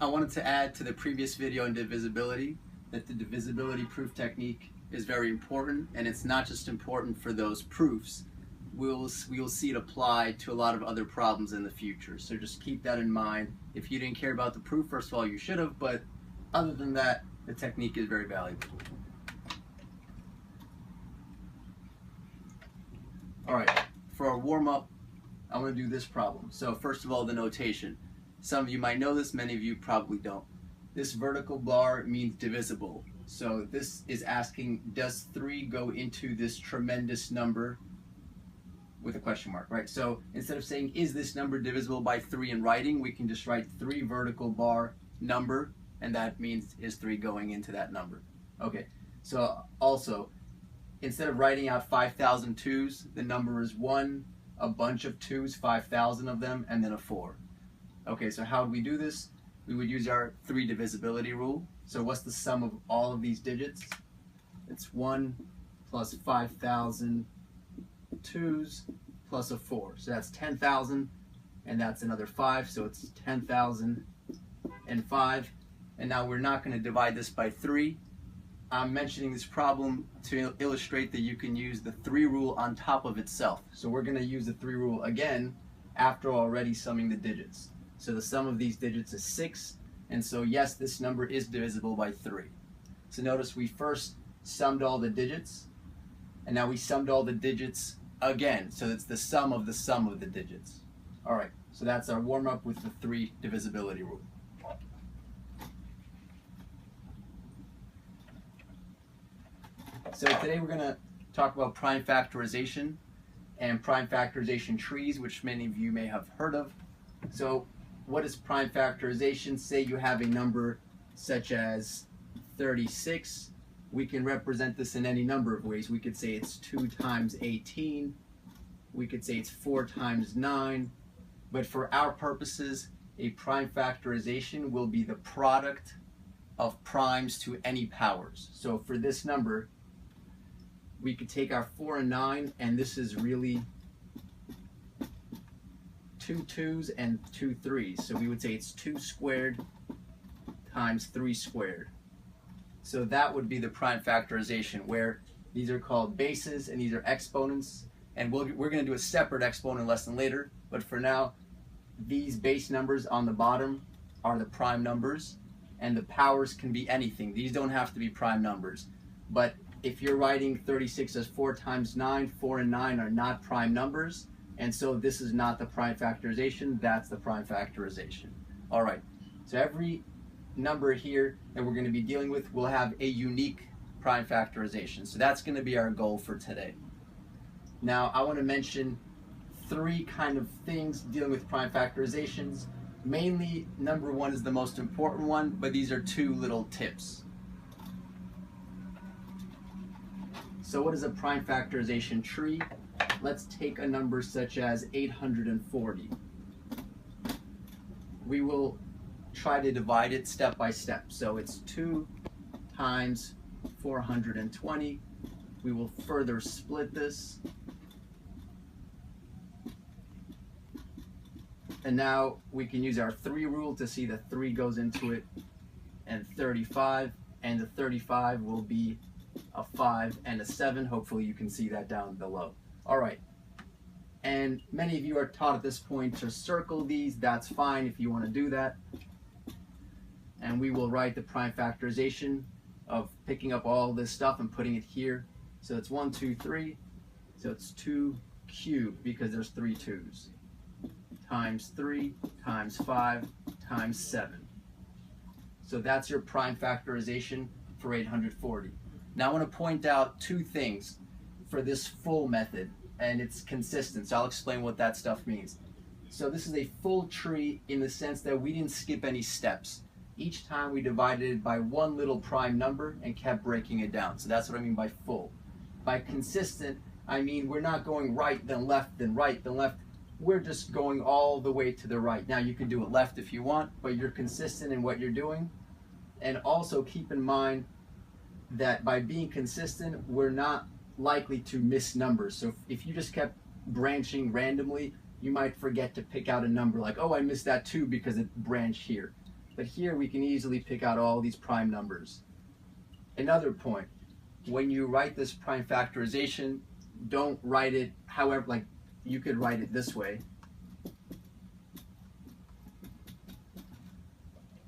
I wanted to add to the previous video on divisibility that the divisibility proof technique is very important, and it's not just important for those proofs. We will see it applied to a lot of other problems in the future. So just keep that in mind. If you didn't care about the proof, first of all, you should have, but other than that, the technique is very valuable. All right, for our warm-up, I'm going to do this problem. So first of all, the notation. Some of you might know this, many of you probably don't. This vertical bar means divisible. So this is asking, does 3 go into this tremendous number with a question mark, right? So instead of saying, is this number divisible by 3 in writing, we can just write 3 vertical bar number, and that means is 3 going into that number. Okay, so also, instead of writing out 5,000 twos, the number is 1, a bunch of twos, 5,000 of them, and then a 4. Okay, so how would we do this? We would use our 3 divisibility rule. So what's the sum of all of these digits? It's 1 plus 5,000 twos plus a 4. So that's 10,000, and that's another 5, so it's 10,005. And now we're not going to divide this by 3. I'm mentioning this problem to illustrate that you can use the 3 rule on top of itself. So we're going to use the 3 rule again after already summing the digits. So the sum of these digits is 6, and so yes, this number is divisible by 3. So notice we first summed all the digits, and now we summed all the digits again. So it's the sum of the digits. All right, so that's our warm-up with the 3 divisibility rule. So today we're going to talk about prime factorization and prime factorization trees, which many of you may have heard of. So what is prime factorization? Say you have a number such as 36. We can represent this in any number of ways. We could say it's 2 times 18. We could say it's 4 times 9. But for our purposes, a prime factorization will be the product of primes to any powers. So for this number, we could take our 4 and 9, and this is really 2 2s and 2 3s. So we would say it's 2 squared times 3 squared. So that would be the prime factorization, where these are called bases and these are exponents. And we're going to do a separate exponent lesson later, but for now, these base numbers on the bottom are the prime numbers, and the powers can be anything. These don't have to be prime numbers. But if you're writing 36 as 4 times 9, 4 and 9 are not prime numbers, and so this is not the prime factorization, that's the prime factorization. All right, so every number here that we're going to be dealing with will have a unique prime factorization. So that's going to be our goal for today. Now, I want to mention 3 kind of things dealing with prime factorizations. Mainly, number 1 is the most important one, but these are 2 little tips. So what is a prime factorization tree? Let's take a number such as 840. We will try to divide it step by step. So it's 2 times 420. We will further split this. And now we can use our 3 rule to see that 3 goes into it, and 35, and the 35 will be a 5 and a 7. Hopefully you can see that down below. All right, and many of you are taught at this point to circle these. That's fine if you want to do that. And we will write the prime factorization of picking up all this stuff and putting it here. So it's 1, 2, 3. So it's 2 cubed because there's 3 2's. Times 3 times 5 times 7. So that's your prime factorization for 840. Now I want to point out 2 things for this full method, and it's consistent, so I'll explain what that stuff means. So this is a full tree in the sense that we didn't skip any steps. Each time we divided it by 1 little prime number and kept breaking it down. So that's what I mean by full. By consistent, I mean we're not going right, then left, then right, then left. We're just going all the way to the right. Now you can do it left if you want, but you're consistent in what you're doing. And also keep in mind that by being consistent, we're not likely to miss numbers. So if you just kept branching randomly, you might forget to pick out a number like, oh, I missed that 2 because it branched here. But here we can easily pick out all these prime numbers. Another point, when you write this prime factorization, don't write it however, like you could write it this way.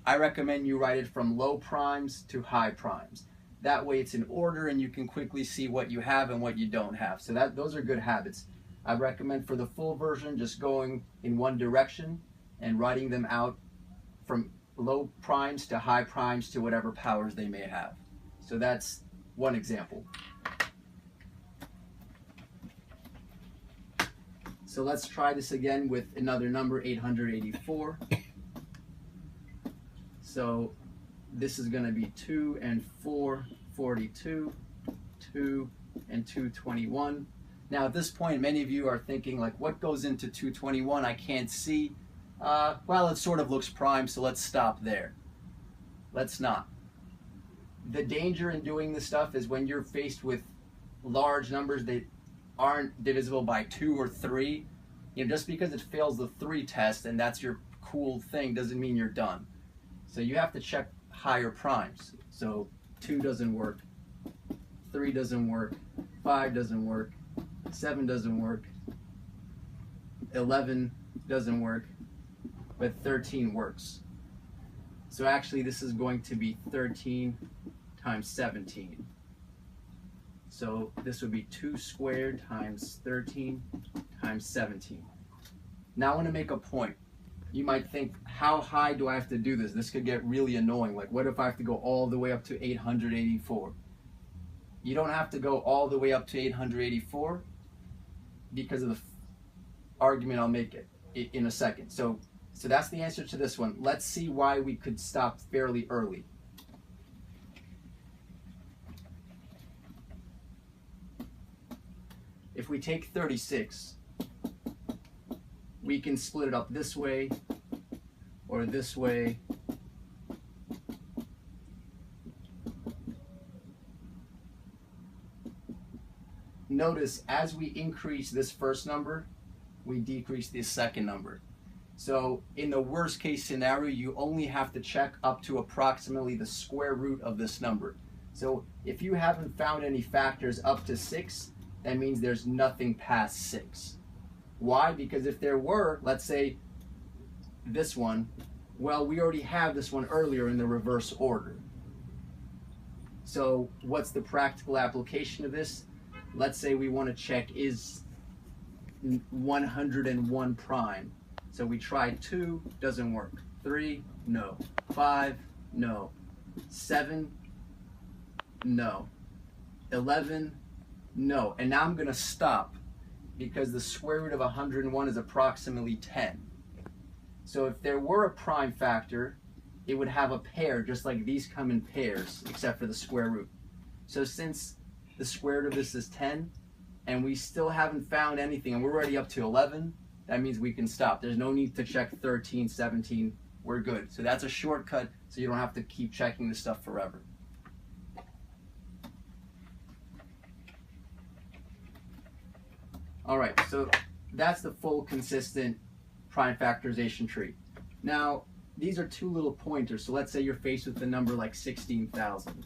I recommend you write it from low primes to high primes. That way it's in order and you can quickly see what you have and what you don't have. So those are good habits. I recommend for the full version just going in one direction and writing them out from low primes to high primes to whatever powers they may have. So that's one example. So let's try this again with another number, 884. So this is going to be 2 and 4, 42, 2 and 221. Now at this point, many of you are thinking, like, what goes into 221? I can't see. Well, it sort of looks prime, so let's stop there. Let's not. The danger in doing this stuff is when you're faced with large numbers that aren't divisible by 2 or 3, you know, just because it fails the 3 test and that's your cool thing doesn't mean you're done. So you have to check higher primes. So 2 doesn't work, 3 doesn't work, 5 doesn't work, 7 doesn't work, 11 doesn't work, but 13 works. So actually this is going to be 13 times 17. So this would be 2 squared times 13 times 17. Now I want to make a point. You might think, how high do I have to do this? This could get really annoying. Like, what if I have to go all the way up to 884? You don't have to go all the way up to 884 because of the argument I'll make it in a second. So that's the answer to this one. Let's see why we could stop fairly early. If we take 36, we can split it up this way or this way. Notice as we increase this first number, we decrease this second number. So in the worst case scenario, you only have to check up to approximately the square root of this number. So if you haven't found any factors up to 6, that means there's nothing past 6. Why? Because if there were, let's say this one, well, we already have this one earlier in the reverse order. So what's the practical application of this? Let's say we want to check is 101 prime. So we try 2, doesn't work. 3, no. 5, no. 7, no. 11, no. And now I'm going to stop because the square root of 101 is approximately 10. So if there were a prime factor, it would have a pair, just like these come in pairs, except for the square root. So since the square root of this is 10, and we still haven't found anything, and we're already up to 11, that means we can stop. There's no need to check 13, 17, we're good. So that's a shortcut, so you don't have to keep checking this stuff forever. All right, so that's the full consistent prime factorization tree. Now, these are 2 little pointers, so let's say you're faced with a number like 16,000.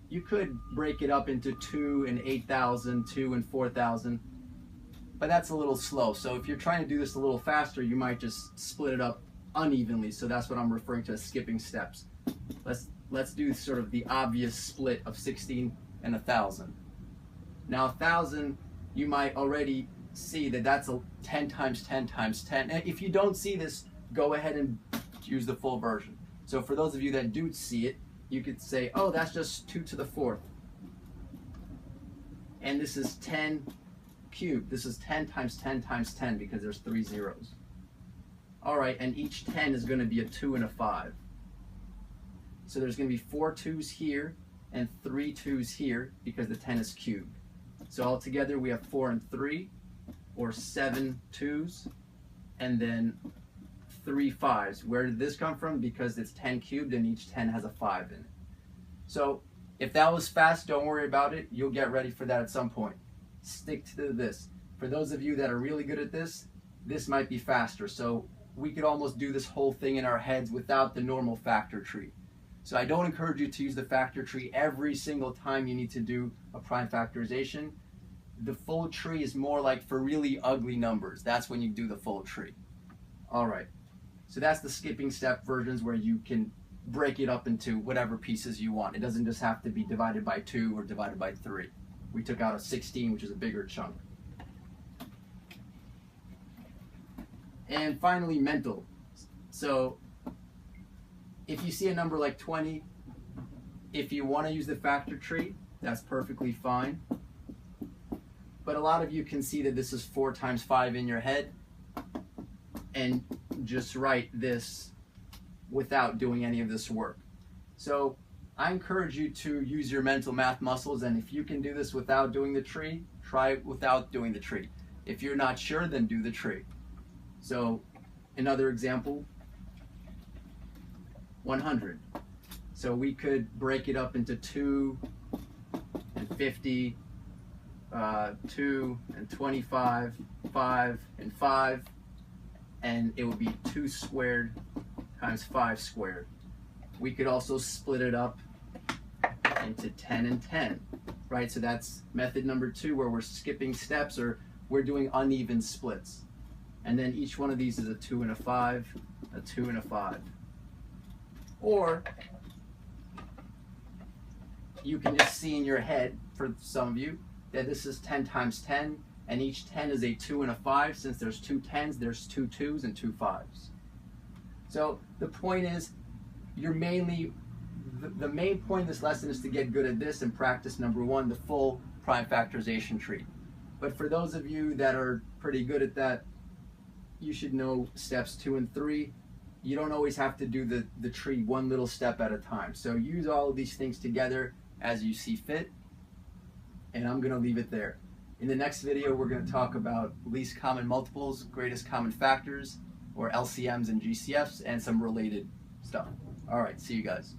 You could break it up into 2 and 8,000, 2 and 4,000, but that's a little slow. So if you're trying to do this a little faster, you might just split it up unevenly. So that's what I'm referring to as skipping steps. Let's do sort of the obvious split of 16 and 1,000. Now 1,000, you might already see that that's a 10 times 10 times 10. And if you don't see this, go ahead and use the full version. So for those of you that do see it, you could say, oh, that's just 2 to the 4th. And this is 10 cubed. This is 10 times 10 times 10 because there's 3 zeros. All right, and each 10 is going to be a 2 and a 5. So there's going to be 4 2s here and 3 2s here because the 10 is cubed. So altogether we have 4 and 3, or 7 2s, and then 3 5s. Where did this come from? Because it's 10 cubed and each 10 has a 5 in it. So if that was fast, don't worry about it. You'll get ready for that at some point. Stick to this. For those of you that are really good at this, this might be faster. So we could almost do this whole thing in our heads without the normal factor tree. So I don't encourage you to use the factor tree every single time you need to do a prime factorization. The full tree is more like for really ugly numbers. That's when you do the full tree. All right, so that's the skipping step versions where you can break it up into whatever pieces you want. It doesn't just have to be divided by 2 or divided by 3. We took out a 16, which is a bigger chunk. And finally, mental. So if you see a number like 20, if you want to use the factor tree, that's perfectly fine. But a lot of you can see that this is 4 times 5 in your head, and just write this without doing any of this work. So I encourage you to use your mental math muscles, and if you can do this without doing the tree, try it without doing the tree. If you're not sure, then do the tree. So another example, 100. So we could break it up into 2 and 50, 2 and 25, 5 and 5, and it would be 2 squared times 5 squared. We could also split it up into 10 and 10, right? So that's method number 2, where we're skipping steps, or we're doing uneven splits. And then each one of these is a 2 and a 5, a 2 and a 5. Or you can just see in your head, for some of you, that this is 10 times 10, and each 10 is a 2 and a 5. Since there's 2 10s, there's 2 2s and 2 5s. So the point is, you're mainly, the main point of this lesson is to get good at this and practice number 1, the full prime factorization tree. But for those of you that are pretty good at that, you should know steps 2 and 3. You don't always have to do the tree one little step at a time. So use all of these things together as you see fit. And I'm going to leave it there. In the next video, we're going to talk about least common multiples, greatest common factors, or LCMs and GCFs, and some related stuff. All right, see you guys.